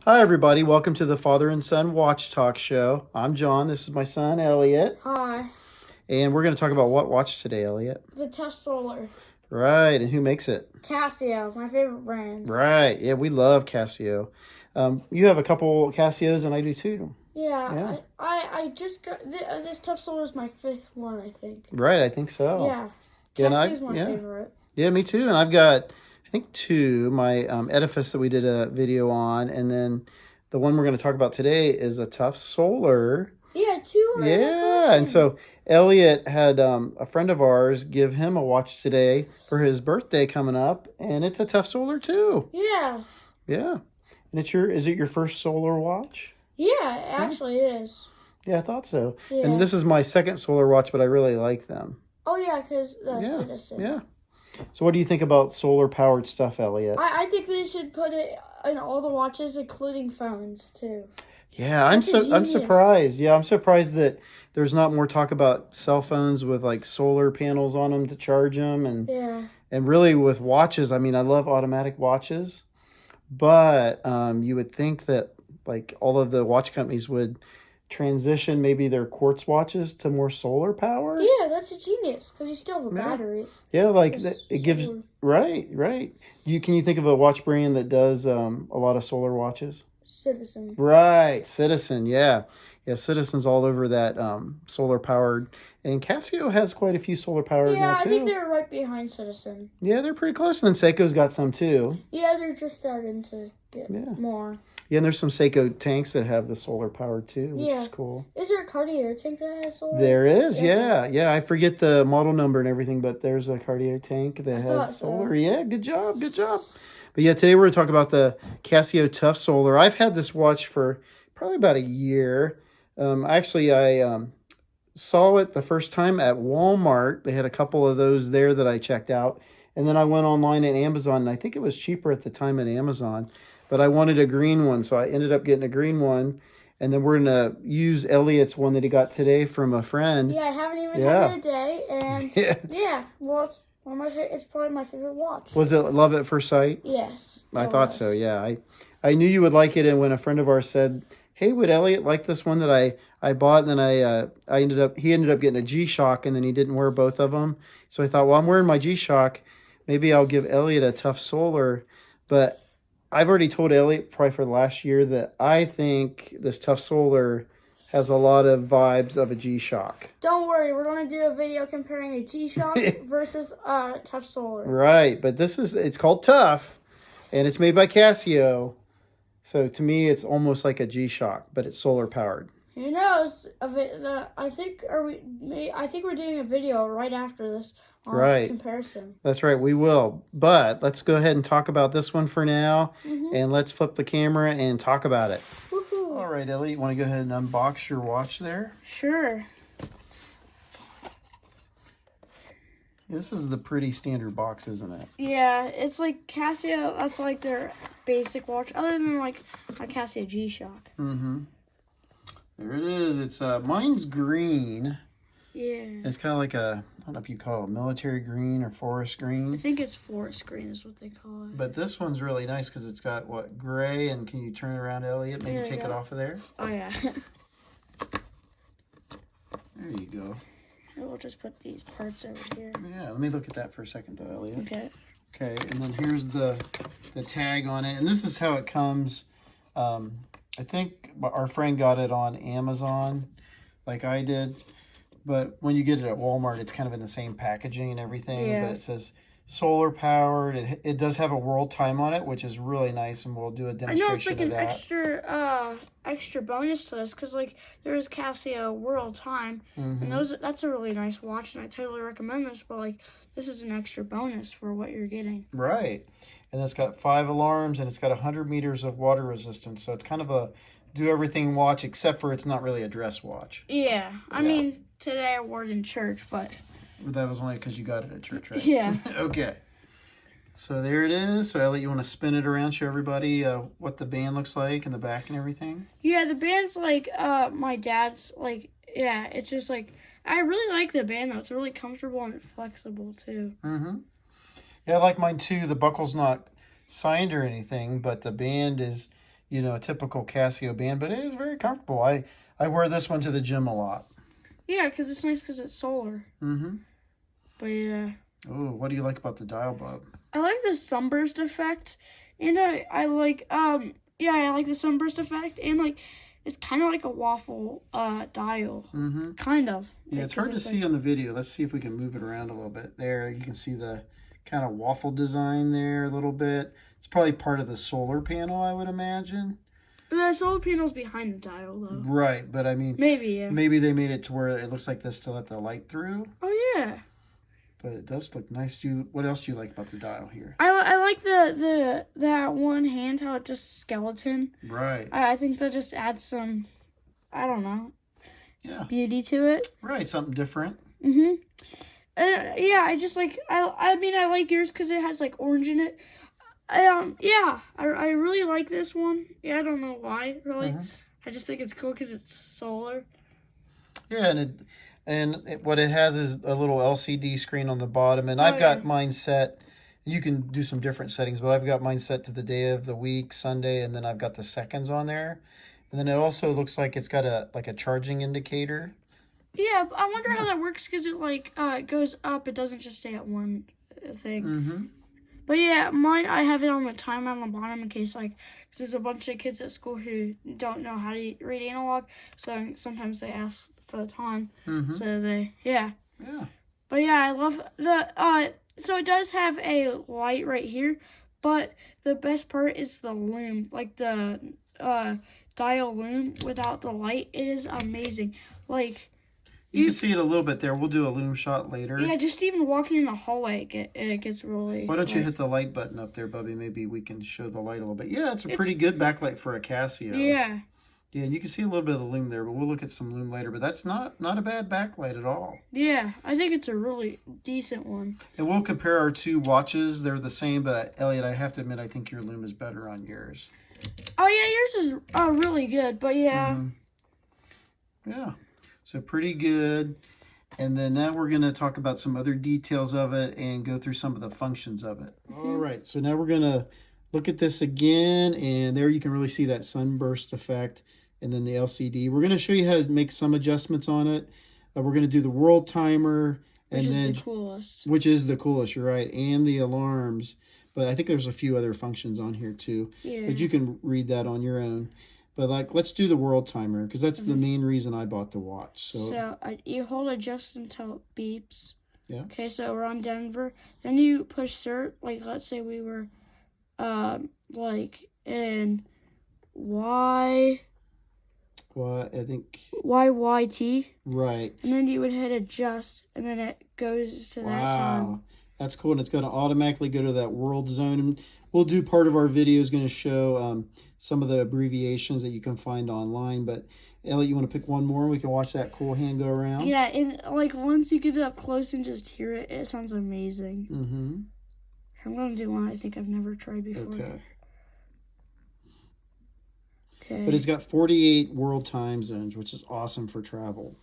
Hi, everybody. Welcome to the Father and Son Watch Talk Show. I'm John. This is my son, Elliott. Hi. And we're going to talk about what watch today, Elliott? The Tough Solar. Right. And who makes it? Casio, my favorite brand. Right. Yeah, we love Casio. You have a couple Casios, and I do too. Yeah. I just got this Tough Solar is my fifth one, I think. Right. I think so. Yeah. Yeah, Casio's my favorite. Yeah, me too. And I've got, I think, two. My Edifice that we did a video on, and then the one we're going to talk about today is a Tough Solar. Yeah, two. Yeah, and so Elliott had a friend of ours give him a watch today for his birthday coming up, and it's a Tough Solar too. Yeah. Yeah, and is it your first solar watch? Yeah, actually it is. Yeah, I thought so. Yeah. And this is my second solar watch, but I really like them. Oh yeah, because Citizen. Yeah. So what do you think about solar powered stuff, Elliott? I think they should put it in all the watches, including phones too. Yeah, I'm surprised. Yeah, I'm surprised that there's not more talk about cell phones with like solar panels on them to charge them, and really with watches. I mean, I love automatic watches, but you would think that like all of the watch companies would transition maybe their quartz watches to more solar power. Yeah, that's a genius because you still have a battery. Yeah, like it gives right. Can you think of a watch brand that does a lot of solar watches? Citizen. Right, Citizen, yeah. Yeah, Citizen's all over that solar powered. And Casio has quite a few solar powered now, too. I think they're right behind Citizen. Yeah, they're pretty close. And then Seiko's got some, too. Yeah, they're just starting to get more. Yeah, and there's some Seiko tanks that have the solar powered, too, which is cool. Is there a Cartier tank that has solar? There is, yeah. I forget the model number and everything, but there's a Cartier tank that has solar. So. Yeah, good job. But yeah, today we're going to talk about the Casio Tough Solar. I've had this watch for probably about a year. I saw it the first time at Walmart. They had a couple of those there that I checked out. And then I went online at Amazon, and I think it was cheaper at the time at Amazon. But I wanted a green one, so I ended up getting a green one. And then we're going to use Elliott's one that he got today from a friend. Yeah, I haven't even had it a day. And well, it's probably my favorite watch. Was it Love at First Sight? Yes. I thought so, yeah. I knew you would like it, and when a friend of ours said, hey, would Elliott like this one that I bought? And then he ended up getting a G-Shock, and then he didn't wear both of them. So I thought, well, I'm wearing my G-Shock. Maybe I'll give Elliott a Tough Solar. But I've already told Elliott probably for the last year that I think this Tough Solar has a lot of vibes of a G-Shock. Don't worry, we're going to do a video comparing a G-Shock versus a Tough Solar. Right, but it's called Tough, and it's made by Casio. So to me, it's almost like a G-Shock, but it's solar powered. Who knows? I think we're doing a video right after this comparison. That's right, we will. But let's go ahead and talk about this one for now, and let's flip the camera and talk about it. Woohoo. All right, Ellie, you want to go ahead and unbox your watch there? Sure. This is the pretty standard box, isn't it? Yeah, it's like Casio. That's like their basic watch, other than like a Casio G-Shock. There it is. It's mine's green. Yeah. It's kind of like I don't know if you call it military green or forest green. I think it's forest green is what they call it. But this one's really nice because it's got gray, and can you turn it around, Elliott? Maybe take it off of there. Oh yeah. There you go. We'll just put these parts over here. Yeah, let me look at that for a second, though, Elliott. Okay. Okay, and then here's the tag on it, and this is how it comes. I think our friend got it on Amazon, like I did. But when you get it at Walmart, it's kind of in the same packaging and everything. Yeah. But it says solar powered. It does have a world time on it, which is really nice, and we'll do a demonstration of that. I know it's like an extra bonus to this because like there is Casio World Time, and that's a really nice watch, and I totally recommend this. But like this is an extra bonus for what you're getting. Right, and it's got 5 alarms, and it's got 100 meters of water resistance, so it's kind of a do everything watch, except for it's not really a dress watch. Yeah, I mean today I wore it in church, but that was only because you got it at church, right? Yeah. Okay. So there it is. So Elliott, you want to spin it around, show everybody what the band looks like in the back and everything? Yeah, the band's like my dad's like, yeah, it's just like, I really like the band though. It's really comfortable and flexible too. Yeah, I like mine too. The buckle's not signed or anything, but the band is, you know, a typical Casio band, but it is very comfortable. I wear this one to the gym a lot. Yeah, because it's nice because it's solar. Mm-hmm. But yeah. Oh, what do you like about the dial, bub? I like the sunburst effect, and I like yeah, I like the sunburst effect, and like it's kind of like a waffle dial, kind of. Yeah, it's hard to see on the video. Let's see if we can move it around a little bit. There, you can see the kind of waffle design there a little bit. It's probably part of the solar panel, I would imagine. The solar panel's behind the dial, though. Right, but I mean, maybe they made it to where it looks like this to let the light through. Oh yeah. But it does look nice. What else do you like about the dial here? I like the that one hand, how it just skeleton. Right. I think that just adds some, I don't know. Yeah. Beauty to it. Right, something different. Yeah, I just like I mean I like yours because it has like orange in it. Yeah, I really like this one. Yeah, I don't know why really. I just think it's cool because it's solar. Yeah, what it has is a little LCD screen on the bottom, and I've got mine set. You can do some different settings, but I've got mine set to the day of the week, Sunday, and then I've got the seconds on there. And then it also looks like it's got a charging indicator. Yeah, I wonder how that works because it like it goes up. It doesn't just stay at one thing. But yeah, mine I have it on the timer on the bottom in case like cause there's a bunch of kids at school who don't know how to read analog, so sometimes they ask for the time. So they yeah. But yeah, I love the so it does have a light right here, but the best part is the loom, like the dial loom without the light. It is amazing. Like you can see it a little bit there. We'll do a loom shot later. Yeah, just even walking in the hallway, it gets really. Why don't you hit the light button up there, Bubby? Maybe we can show the light a little bit. Yeah, it's a pretty good backlight for a Casio. Yeah. Yeah, and you can see a little bit of the loom there, but we'll look at some loom later. But that's not a bad backlight at all. Yeah, I think it's a really decent one. And we'll compare our two watches. They're the same, but Elliot, I have to admit, I think your loom is better on yours. Oh yeah, yours is really good, but yeah. Yeah, so pretty good. And then now we're going to talk about some other details of it and go through some of the functions of it. All right, so now we're going to look at this again, and there you can really see that sunburst effect and then the LCD. We're going to show you how to make some adjustments on it. We're going to do the world timer. Which is the coolest. Which is the coolest, you're right, and the alarms. But I think there's a few other functions on here too. Yeah. But you can read that on your own. But like, let's do the world timer because that's the main reason I bought the watch. So you hold adjust until it beeps. Yeah. Okay, so we're on Denver. Then you push cert. Like, let's say we were, like in Y. Well, I think YYT. Right. And then you would hit adjust, and then it goes to that time. Wow, that's cool, and it's going to automatically go to that world zone. And we'll do part of our video is going to show some of the abbreviations that you can find online. But Elliot, you want to pick one more? We can watch that cool hand go around. Yeah, and like once you get up close and just hear it, it sounds amazing. I'm going to do one I think I've never tried before. Okay. Okay. But it's got 48 world time zones, which is awesome for travel.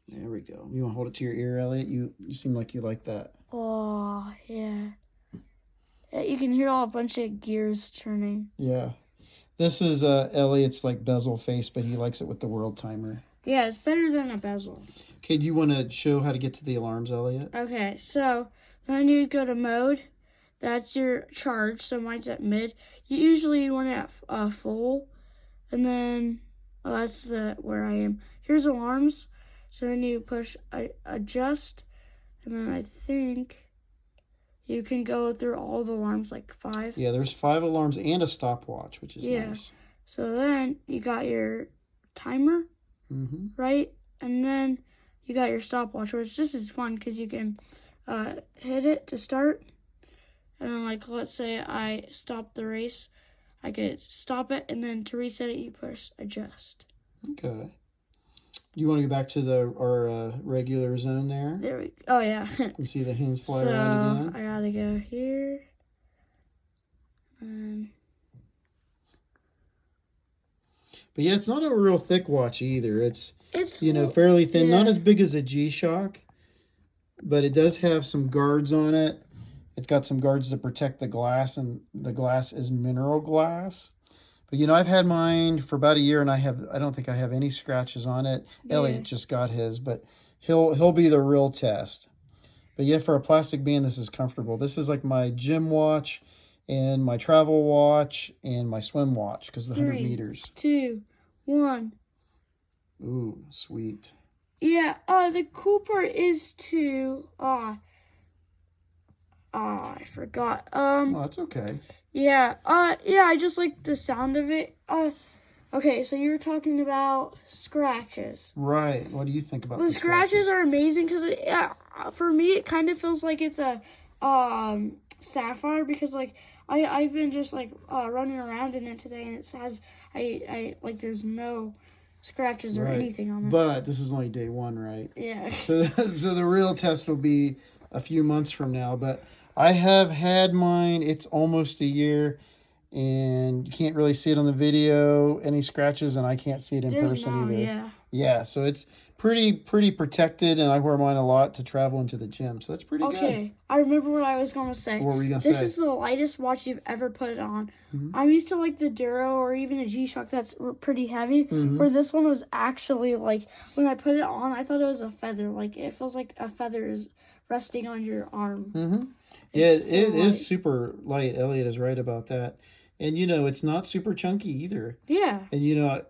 There we go. You want to hold it to your ear, Elliot? You seem like you like that. Oh, yeah. You can hear a bunch of gears turning. Yeah. This is Elliot's like bezel face, but he likes it with the world timer. Yeah, it's better than a bezel. Okay, do you want to show how to get to the alarms, Elliot? Okay, so then you go to mode. That's your charge, so mine's at mid. You usually want it at full, and then that's where I am. Here's alarms. So then you push adjust, and then I think you can go through all the alarms, like 5. Yeah, there's 5 alarms and a stopwatch, which is nice. So then you got your timer, right? And then you got your stopwatch, which this is fun because you can hit it to start. And then, like, let's say I stop the race. I could stop it, and then to reset it, you push adjust. Okay. You want to go back to our regular zone there? There we go. Oh, yeah. You see the hands fly around again? So, I gotta go here. But yeah, it's not a real thick watch either. It's fairly thin. Yeah. Not as big as a G-Shock, but it does have some guards on it. It's got some guards to protect the glass, and the glass is mineral glass. But I've had mine for about a year, and I don't think I have any scratches on it. Yeah. Elliott just got his, but he'll be the real test. But yeah, for a plastic band, this is comfortable. This is like my gym watch and my travel watch and my swim watch because the 100 meters. 3, 2, 1. Ooh, sweet. Yeah, the cool part is too, I forgot. Oh, that's okay. Yeah, yeah, I just like the sound of it. Okay, so you were talking about scratches. Right. What do you think about the scratches? Are amazing because for me it kind of feels like it's a sapphire because like I've been just like running around in it today and it says I like there's no scratches or anything on it. But this is only day one, right? Yeah. So the real test will be a few months from now. But I have had mine. It's almost a year, and you can't really see it on the video, any scratches, and I can't see it in person either. Yeah. Yeah, so it's pretty protected, and I wear mine a lot to travel into the gym, so that's pretty good. Okay, I remember what I was going to say. What were you going to say? This is the lightest watch you've ever put it on. I'm used to like the Duro or even a G-Shock that's pretty heavy, where this one was actually like, when I put it on, I thought it was a feather. Like, it feels like a feather is resting on your arm. Yeah, it is super light. Elliott is right about that. And, it's not super chunky either. Yeah. And,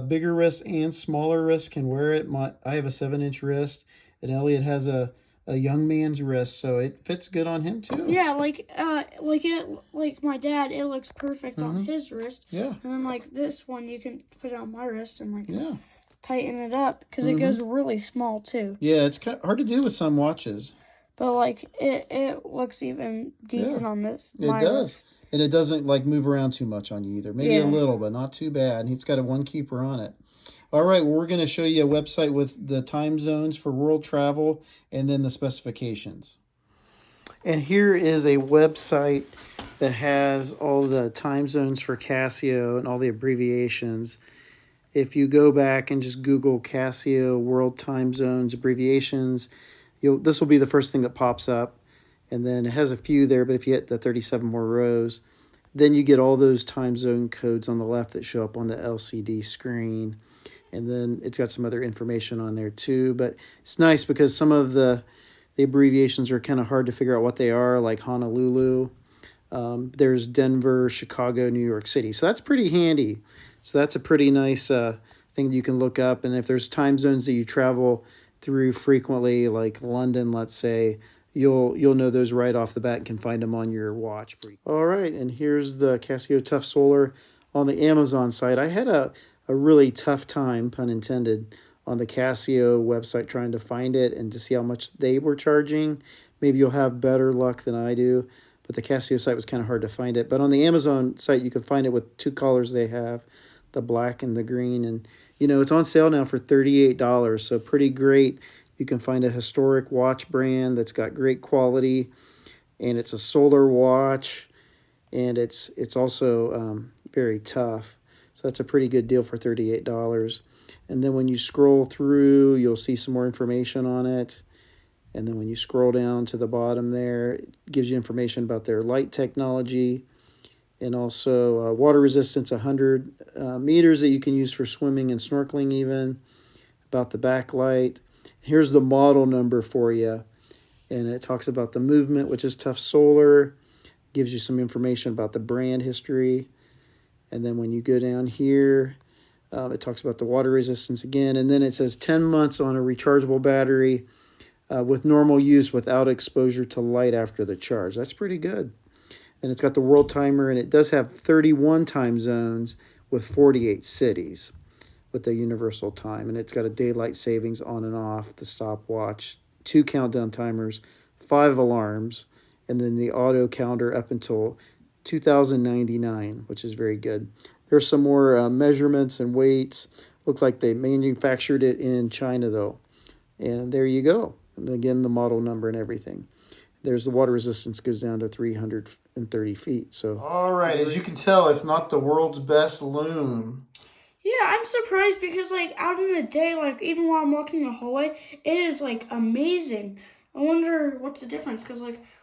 bigger wrists and smaller wrists can wear it. I have a 7-inch wrist, and Elliott has a young man's wrist, so it fits good on him too. Yeah, like my dad, it looks perfect on his wrist. Yeah. And then like this one, you can put it on my wrist and like tighten it up because it goes really small too. Yeah, it's kind of hard to do with some watches. But like it looks even decent on this. It does. Wrist. And it doesn't like move around too much on you either. Maybe a little, but not too bad. And it's got a one keeper on it. All right, well, we're going to show you a website with the time zones for world travel and then the specifications. And here is a website that has all the time zones for Casio and all the abbreviations. If you go back and just Google Casio World Time Zones abbreviations, this will be the first thing that pops up. And then it has a few there, but if you hit the 37 more rows, then you get all those time zone codes on the left that show up on the LCD screen. And then it's got some other information on there too. But it's nice because some of the abbreviations are kind of hard to figure out what they are, like Honolulu. There's Denver, Chicago, New York City. So that's pretty handy. So that's a pretty nice thing that you can look up. And if there's time zones that you travel through frequently, like London, let's say, you'll know those right off the bat and can find them on your watch. All right, and here's the Casio Tough Solar on the Amazon site. I had a really tough time, pun intended, on the Casio website trying to find it and to see how much they were charging. Maybe you'll have better luck than I do, but the Casio site was kind of hard to find it. But on the Amazon site, you can find it with two colors they have, the black and the green. And, it's on sale now for $38, so pretty great. You can find a historic watch brand that's got great quality, and it's a solar watch, and it's also very tough. So that's a pretty good deal for $38. And then when you scroll through, you'll see some more information on it. And then when you scroll down to the bottom there, it gives you information about their light technology and also water resistance, 100 meters that you can use for swimming and snorkeling even, about the backlight. Here's the model number for you, and it talks about the movement, which is Tough Solar, gives you some information about the brand history, and then when you go down here, it talks about the water resistance again, and then it says 10 months on a rechargeable battery with normal use without exposure to light after the charge. That's pretty good. And it's got the world timer, and it does have 31 time zones with 48 cities with the universal time, and it's got a daylight savings on and off, the stopwatch, 2 countdown timers, 5 alarms, and then the auto counter up until 2099, which is very good. There's some more measurements and weights. Look like they manufactured it in China though. And there you go. And again, the model number and everything. There's the water resistance goes down to 330 feet. So all right, as you can tell, it's not the world's best loom. Yeah, I'm surprised because, like, out in the day, like, even while I'm walking in the hallway, it is, like, amazing. I wonder what's the difference because, like,